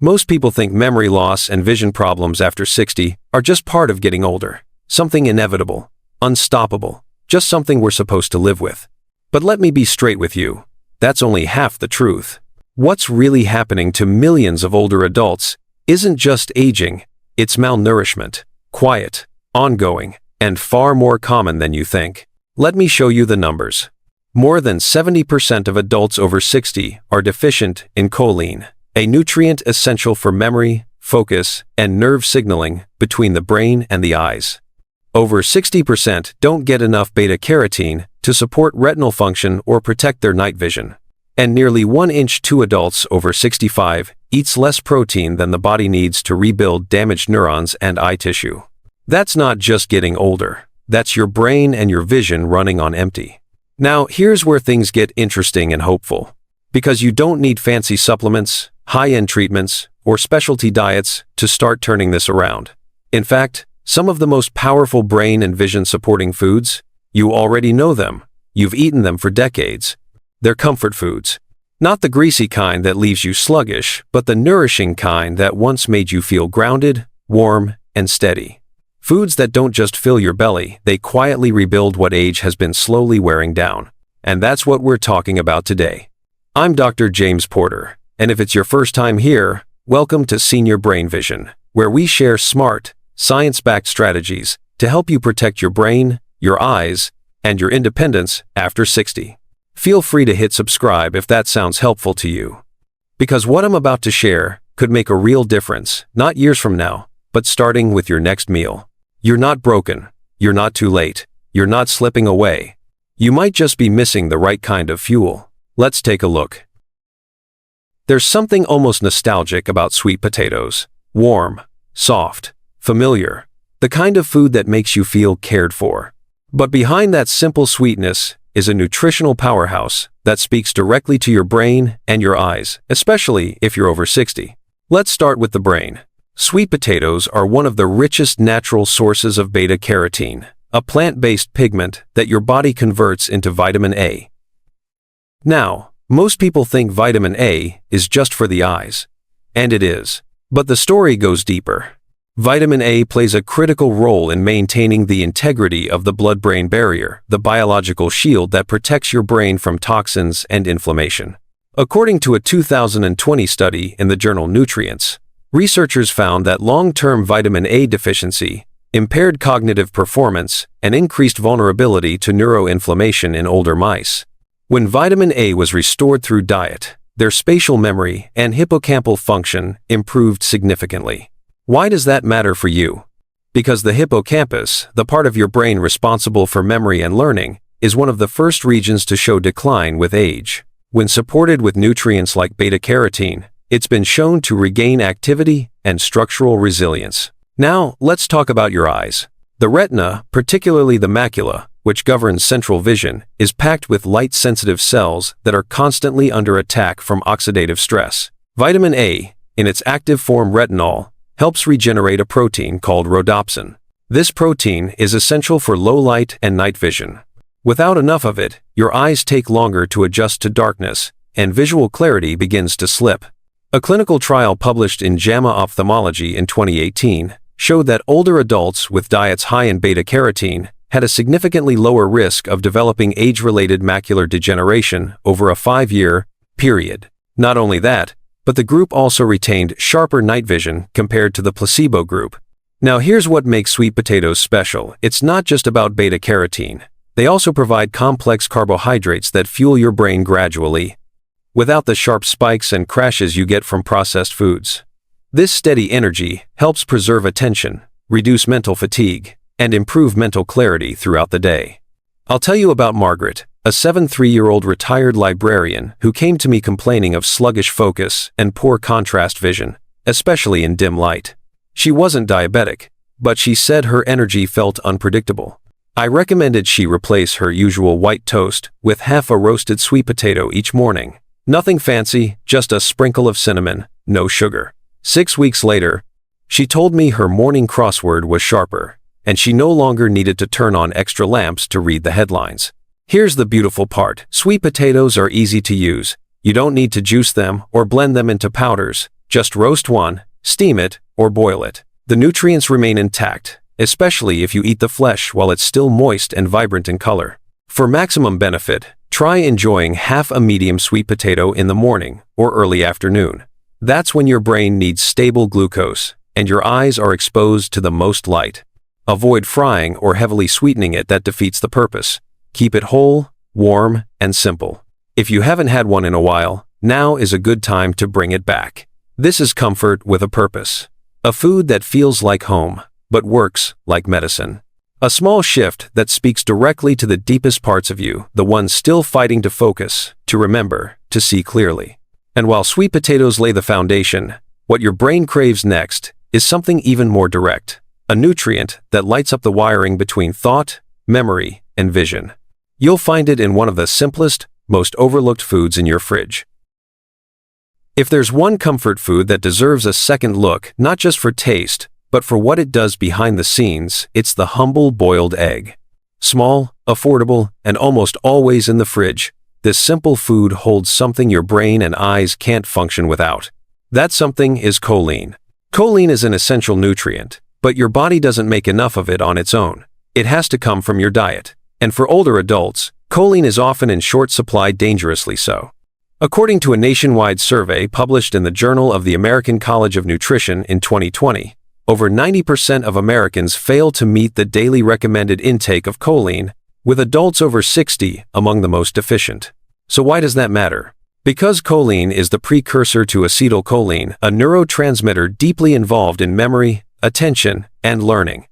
Most people think memory loss and vision problems after 60 are just part of getting older, something inevitable, unstoppable, just something we're supposed to live with. But let me be straight with you, that's only half the truth. What's really happening to millions of older adults isn't just aging, it's malnourishment, quiet, ongoing, and far more common than you think. Let me show you the numbers. More than 70% of adults over 60 are deficient in choline, a nutrient essential for memory, focus, and nerve signaling between the brain and the eyes. Over 60% don't get enough beta-carotene to support retinal function or protect their night vision. And nearly 1 in 2 adults over 65 eats less protein than the body needs to rebuild damaged neurons and eye tissue. That's not just getting older, that's your brain and your vision running on empty. Now, here's where things get interesting and hopeful. Because you don't need fancy supplements, high-end treatments, or specialty diets to start turning this around. In fact, some of the most powerful brain and vision-supporting foods, you already know them. You've eaten them for decades. They're comfort foods. Not the greasy kind that leaves you sluggish, but the nourishing kind that once made you feel grounded, warm, and steady. Foods that don't just fill your belly, they quietly rebuild what age has been slowly wearing down. And that's what we're talking about today. I'm Dr. James Porter, and if it's your first time here, welcome to Senior Brain Vision, where we share smart, science-backed strategies to help you protect your brain, your eyes, and your independence after 60. Feel free to hit subscribe if that sounds helpful to you. Because what I'm about to share could make a real difference, not years from now, but starting with your next meal. You're not broken, you're not too late, you're not slipping away. You might just be missing the right kind of fuel. Let's take a look. There's something almost nostalgic about sweet potatoes. Warm, soft, familiar. The kind of food that makes you feel cared for. But behind that simple sweetness is a nutritional powerhouse that speaks directly to your brain and your eyes, especially if you're over 60. Let's start with the brain. Sweet potatoes are one of the richest natural sources of beta-carotene, a plant-based pigment that your body converts into vitamin A. Now, most people think vitamin A is just for the eyes. And it is. But the story goes deeper. Vitamin A plays a critical role in maintaining the integrity of the blood-brain barrier, the biological shield that protects your brain from toxins and inflammation. According to a 2020 study in the journal Nutrients, researchers found that long-term vitamin A deficiency impaired cognitive performance and increased vulnerability to neuroinflammation in older mice. When vitamin A was restored through diet, their spatial memory and hippocampal function improved significantly. Why does that matter for you? Because the hippocampus, the part of your brain responsible for memory and learning, is one of the first regions to show decline with age. When supported with nutrients like beta-carotene, it's been shown to regain activity and structural resilience. Now, let's talk about your eyes. The retina, particularly the macula, which governs central vision, is packed with light-sensitive cells that are constantly under attack from oxidative stress. Vitamin A, in its active form retinol, helps regenerate a protein called rhodopsin. This protein is essential for low light and night vision. Without enough of it, your eyes take longer to adjust to darkness, and visual clarity begins to slip. A clinical trial published in JAMA Ophthalmology in 2018 showed that older adults with diets high in beta-carotene had a significantly lower risk of developing age-related macular degeneration over a 5-year period. Not only that, but the group also retained sharper night vision compared to the placebo group. Now here's what makes sweet potatoes special. It's not just about beta-carotene. They also provide complex carbohydrates that fuel your brain gradually, without the sharp spikes and crashes you get from processed foods. This steady energy helps preserve attention, reduce mental fatigue, and improve mental clarity throughout the day. I'll tell you about Margaret, a 73-year-old retired librarian who came to me complaining of sluggish focus and poor contrast vision, especially in dim light. She wasn't diabetic, but she said her energy felt unpredictable. I recommended she replace her usual white toast with half a roasted sweet potato each morning. Nothing fancy, just a sprinkle of cinnamon, no sugar. 6 weeks later, she told me her morning crossword was sharper, and she no longer needed to turn on extra lamps to read the headlines. Here's the beautiful part. Sweet potatoes are easy to use. You don't need to juice them or blend them into powders. Just roast one, steam it, or boil it. The nutrients remain intact, especially if you eat the flesh while it's still moist and vibrant in color. For maximum benefit, try enjoying half a medium sweet potato in the morning or early afternoon. That's when your brain needs stable glucose, and your eyes are exposed to the most light. Avoid frying or heavily sweetening it, that defeats the purpose. Keep it whole, warm, and simple. If you haven't had one in a while, now is a good time to bring it back. This is comfort with a purpose. A food that feels like home, but works like medicine. A small shift that speaks directly to the deepest parts of you, the ones still fighting to focus, to remember, to see clearly. And while sweet potatoes lay the foundation, what your brain craves next is something even more direct. A nutrient that lights up the wiring between thought, memory, and vision. You'll find it in one of the simplest, most overlooked foods in your fridge. If there's one comfort food that deserves a second look, not just for taste, but for what it does behind the scenes, it's the humble boiled egg. Small, affordable, and almost always in the fridge, this simple food holds something your brain and eyes can't function without. That something is choline. Choline is an essential nutrient, but your body doesn't make enough of it on its own. It has to come from your diet. And for older adults, choline is often in short supply, dangerously so. According to a nationwide survey published in the Journal of the American College of Nutrition in 2020, over 90% of Americans fail to meet the daily recommended intake of choline, with adults over 60 among the most deficient. So why does that matter? Because choline is the precursor to acetylcholine, a neurotransmitter deeply involved in memory, attention, and learning.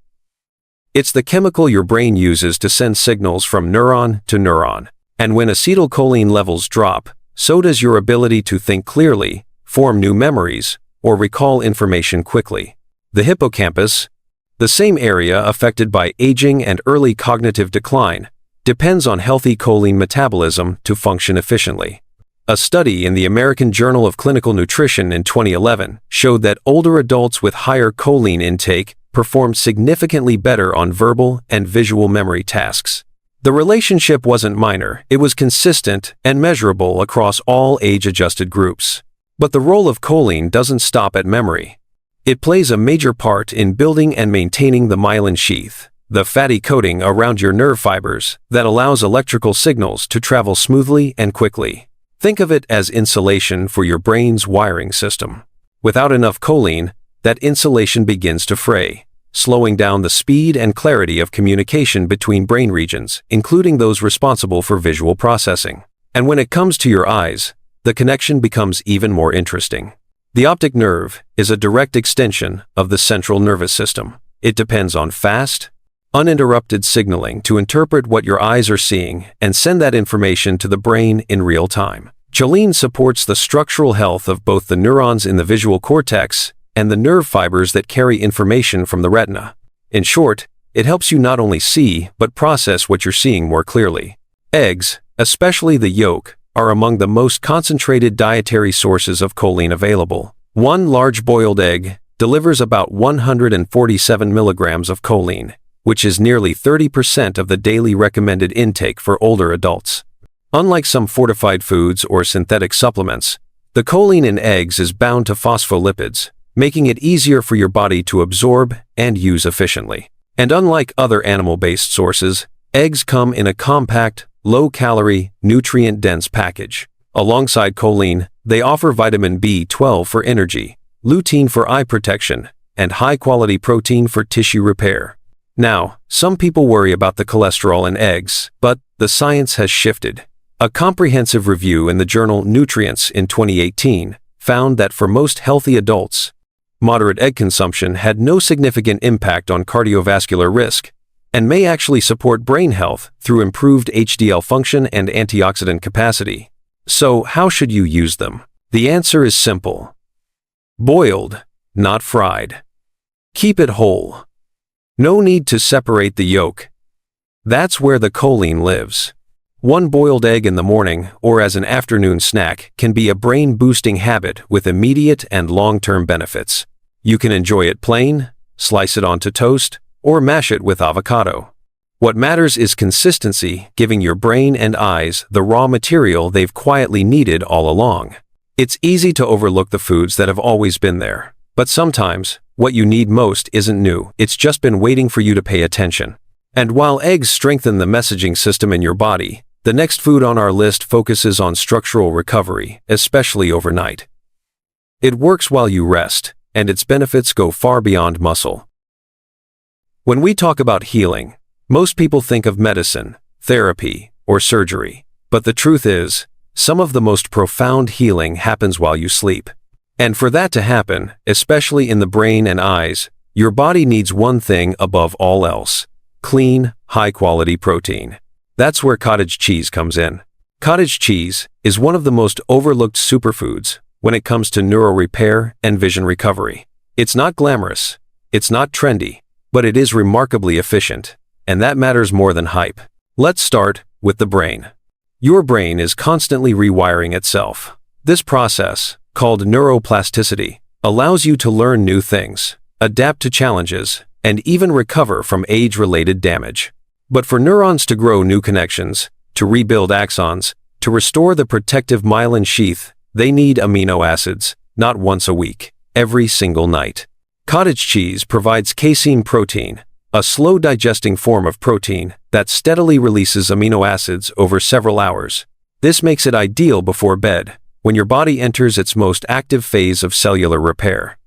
It's the chemical your brain uses to send signals from neuron to neuron. And when acetylcholine levels drop, so does your ability to think clearly, form new memories, or recall information quickly. The hippocampus, the same area affected by aging and early cognitive decline, depends on healthy choline metabolism to function efficiently. A study in the American Journal of Clinical Nutrition in 2011 showed that older adults with higher choline intake performed significantly better on verbal and visual memory tasks. The relationship wasn't minor, it was consistent and measurable across all age-adjusted groups. But the role of choline doesn't stop at memory. It plays a major part in building and maintaining the myelin sheath, the fatty coating around your nerve fibers that allows electrical signals to travel smoothly and quickly. Think of it as insulation for your brain's wiring system. Without enough choline, that insulation begins to fray, slowing down the speed and clarity of communication between brain regions, including those responsible for visual processing. And when it comes to your eyes, the connection becomes even more interesting. The optic nerve is a direct extension of the central nervous system. It depends on fast, uninterrupted signaling to interpret what your eyes are seeing and send that information to the brain in real time. Choline supports the structural health of both the neurons in the visual cortex and the nerve fibers that carry information from the retina. In short, it helps you not only see but process what you're seeing more clearly. Eggs, especially the yolk, are among the most concentrated dietary sources of choline available. One large boiled egg delivers about 147 milligrams of choline, which is nearly 30% of the daily recommended intake for older adults. Unlike some fortified foods or synthetic supplements, the choline in eggs is bound to phospholipids, making it easier for your body to absorb and use efficiently. And unlike other animal-based sources, eggs come in a compact, low-calorie, nutrient-dense package. Alongside choline, they offer vitamin B12 for energy, lutein for eye protection, and high-quality protein for tissue repair. Now, some people worry about the cholesterol in eggs, but the science has shifted. A comprehensive review in the journal Nutrients in 2018 found that for most healthy adults, moderate egg consumption had no significant impact on cardiovascular risk, and may actually support brain health through improved HDL function and antioxidant capacity. So how should you use them? The answer is simple. Boiled, not fried. Keep it whole. No need to separate the yolk. That's where the choline lives. One boiled egg in the morning or as an afternoon snack can be a brain-boosting habit with immediate and long-term benefits. You can enjoy it plain, slice it onto toast, or mash it with avocado. What matters is consistency, giving your brain and eyes the raw material they've quietly needed all along. It's easy to overlook the foods that have always been there. But sometimes, what you need most isn't new, it's just been waiting for you to pay attention. And while eggs strengthen the messaging system in your body, the next food on our list focuses on structural recovery, especially overnight. It works while you rest, and its benefits go far beyond muscle. When we talk about healing, most people think of medicine, therapy, or surgery. But the truth is, some of the most profound healing happens while you sleep. And for that to happen, especially in the brain and eyes, your body needs one thing above all else: clean, high-quality protein. That's where cottage cheese comes in. Cottage cheese is one of the most overlooked superfoods when it comes to neural repair and vision recovery. It's not glamorous, it's not trendy, but it is remarkably efficient, and that matters more than hype. Let's start with the brain. Your brain is constantly rewiring itself. This process, called neuroplasticity, allows you to learn new things, adapt to challenges, and even recover from age-related damage. But for neurons to grow new connections, to rebuild axons, to restore the protective myelin sheath, they need amino acids, not once a week, every single night. Cottage cheese provides casein protein, a slow-digesting form of protein that steadily releases amino acids over several hours. This makes it ideal before bed, when your body enters its most active phase of cellular repair.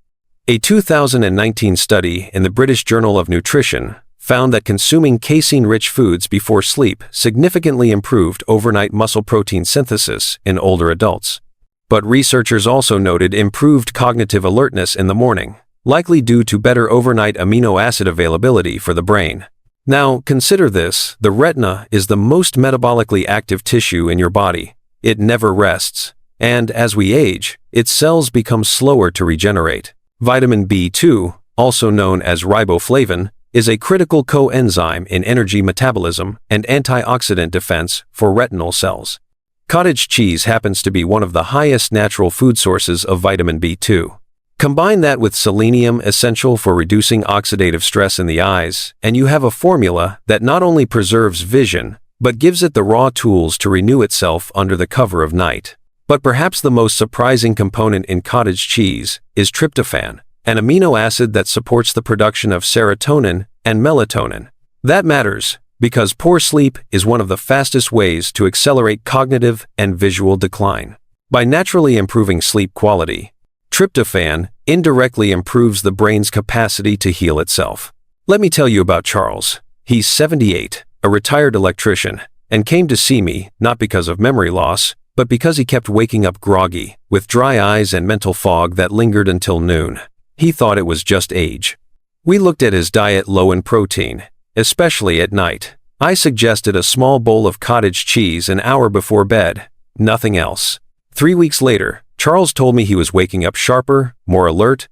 A 2019 study in the British Journal of Nutrition found that consuming casein-rich foods before sleep significantly improved overnight muscle protein synthesis in older adults. But researchers also noted improved cognitive alertness in the morning, likely due to better overnight amino acid availability for the brain. Now, consider this: the retina is the most metabolically active tissue in your body. It never rests, and as we age, its cells become slower to regenerate. Vitamin B2, also known as riboflavin, is a critical coenzyme in energy metabolism and antioxidant defense for retinal cells. Cottage cheese happens to be one of the highest natural food sources of vitamin B2. Combine that with selenium, essential for reducing oxidative stress in the eyes, and you have a formula that not only preserves vision, but gives it the raw tools to renew itself under the cover of night. But perhaps the most surprising component in cottage cheese is tryptophan, an amino acid that supports the production of serotonin and melatonin. That matters because poor sleep is one of the fastest ways to accelerate cognitive and visual decline. By naturally improving sleep quality, tryptophan indirectly improves the brain's capacity to heal itself. Let me tell you about Charles. He's 78, a retired electrician, and came to see me not because of memory loss, but because he kept waking up groggy, with dry eyes and mental fog that lingered until noon. He thought it was just age. We looked at his diet low in protein, especially at night. I suggested a small bowl of cottage cheese an hour before bed, nothing else. 3 weeks later, Charles told me he was waking up sharper, more alert,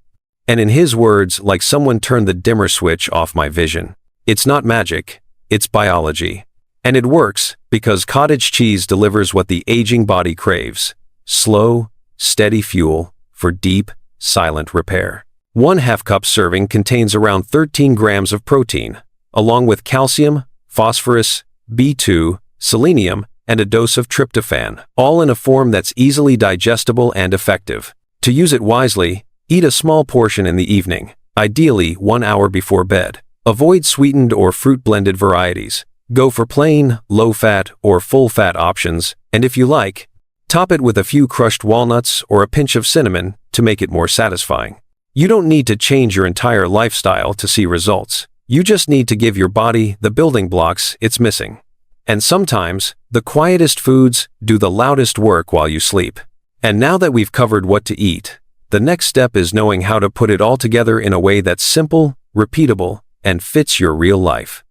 and in his words, like someone turned the dimmer switch off my vision. It's not magic, it's biology. And it works because cottage cheese delivers what the aging body craves: slow, steady fuel for deep, silent repair. 1/2 cup serving contains around 13 grams of protein, along with calcium, phosphorus, B2, selenium, and a dose of tryptophan, all in a form that's easily digestible and effective. To use it wisely, eat a small portion in the evening, ideally 1 hour before bed. Avoid sweetened or fruit-blended varieties. Go for plain, low-fat, or full-fat options, and if you like, top it with a few crushed walnuts or a pinch of cinnamon to make it more satisfying. You don't need to change your entire lifestyle to see results. You just need to give your body the building blocks it's missing. And sometimes, the quietest foods do the loudest work while you sleep. And now that we've covered what to eat, the next step is knowing how to put it all together in a way that's simple, repeatable, and fits your real life.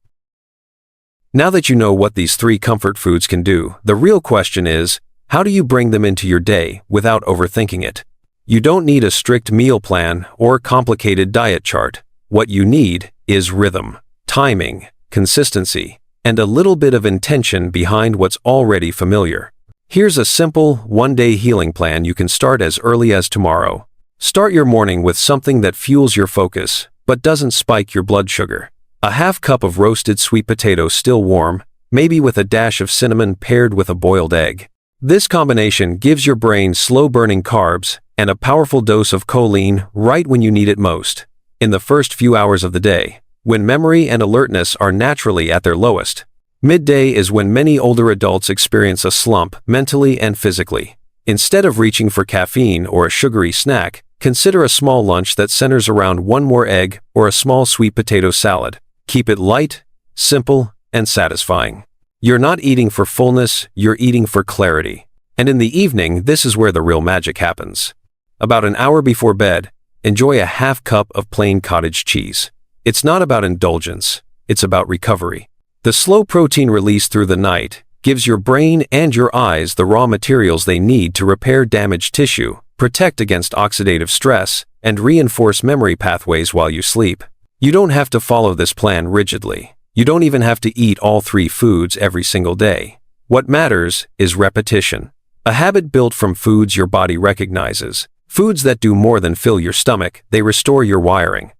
Now that you know what these 3 comfort foods can do, the real question is, how do you bring them into your day without overthinking it? You don't need a strict meal plan or complicated diet chart. What you need is rhythm, timing, consistency, and a little bit of intention behind what's already familiar. Here's a simple, one-day healing plan you can start as early as tomorrow. Start your morning with something that fuels your focus, but doesn't spike your blood sugar. A 1/2 cup of roasted sweet potatoes still warm, maybe with a dash of cinnamon paired with a boiled egg. This combination gives your brain slow-burning carbs and a powerful dose of choline right when you need it most, in the first few hours of the day, when memory and alertness are naturally at their lowest. Midday is when many older adults experience a slump mentally and physically. Instead of reaching for caffeine or a sugary snack, consider a small lunch that centers around one more egg or a small sweet potato salad. Keep it light, simple, and satisfying. You're not eating for fullness, you're eating for clarity. And in the evening, this is where the real magic happens. About an hour before bed, enjoy a half cup of plain cottage cheese. It's not about indulgence, it's about recovery. The slow protein release through the night gives your brain and your eyes the raw materials they need to repair damaged tissue, protect against oxidative stress, and reinforce memory pathways while you sleep. You don't have to follow this plan rigidly. You don't even have to eat all 3 foods every single day. What matters is repetition. A habit built from foods your body recognizes. Foods that do more than fill your stomach, they restore your wiring.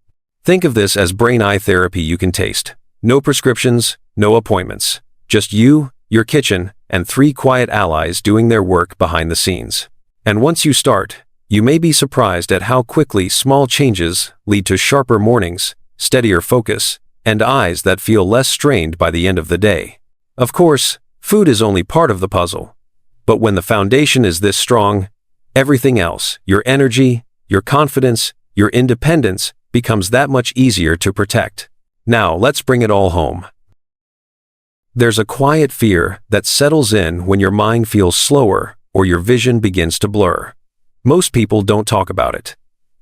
Think of this as brain-eye therapy you can taste. No prescriptions, no appointments. Just you, your kitchen, and 3 quiet allies doing their work behind the scenes. And once you start, you may be surprised at how quickly small changes lead to sharper mornings, steadier focus, and eyes that feel less strained by the end of the day. Of course, food is only part of the puzzle. But when the foundation is this strong, everything else, your energy, your confidence, your independence, becomes that much easier to protect. Now, let's bring it all home. There's a quiet fear that settles in when your mind feels slower or your vision begins to blur. Most people don't talk about it.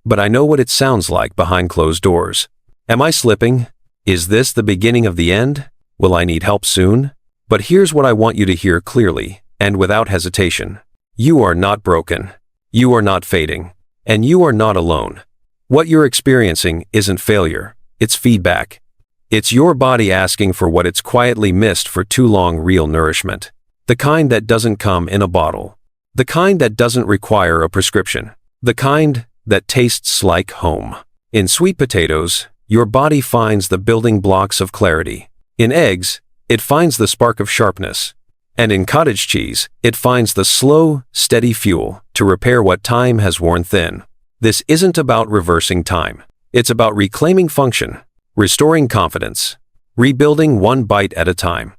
But I know what it sounds like behind closed doors. Am I slipping? Is this the beginning of the end? Will I need help soon? But here's what I want you to hear clearly, and without hesitation. You are not broken. You are not fading. And you are not alone. What you're experiencing isn't failure. It's feedback. It's your body asking for what it's quietly missed for too long: real nourishment. The kind that doesn't come in a bottle. The kind that doesn't require a prescription. The kind that tastes like home. In sweet potatoes, your body finds the building blocks of clarity. In eggs, it finds the spark of sharpness. And in cottage cheese, it finds the slow, steady fuel to repair what time has worn thin. This isn't about reversing time. It's about reclaiming function, restoring confidence, rebuilding one bite at a time.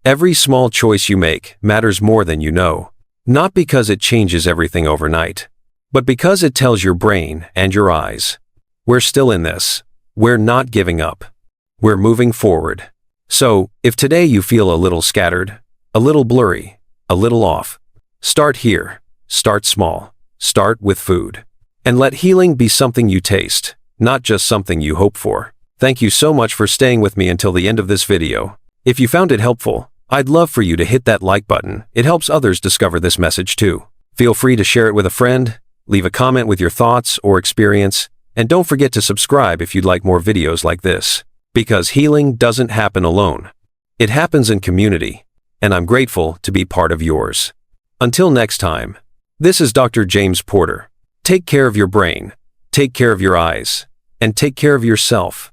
Every small choice you make matters more than you know. Not because it changes everything overnight, but because it tells your brain and your eyes, we're still in this. We're not giving up. We're moving forward. So, if today you feel a little scattered, a little blurry, a little off, start here. Start small. Start with food. And let healing be something you taste, not just something you hope for. Thank you so much for staying with me until the end of this video. If you found it helpful, I'd love for you to hit that like button. It helps others discover this message too. Feel free to share it with a friend, leave a comment with your thoughts or experience, and don't forget to subscribe if you'd like more videos like this. Because healing doesn't happen alone. It happens in community, and I'm grateful to be part of yours. Until next time, this is Dr. James Porter. Take care of your brain, take care of your eyes, and take care of yourself.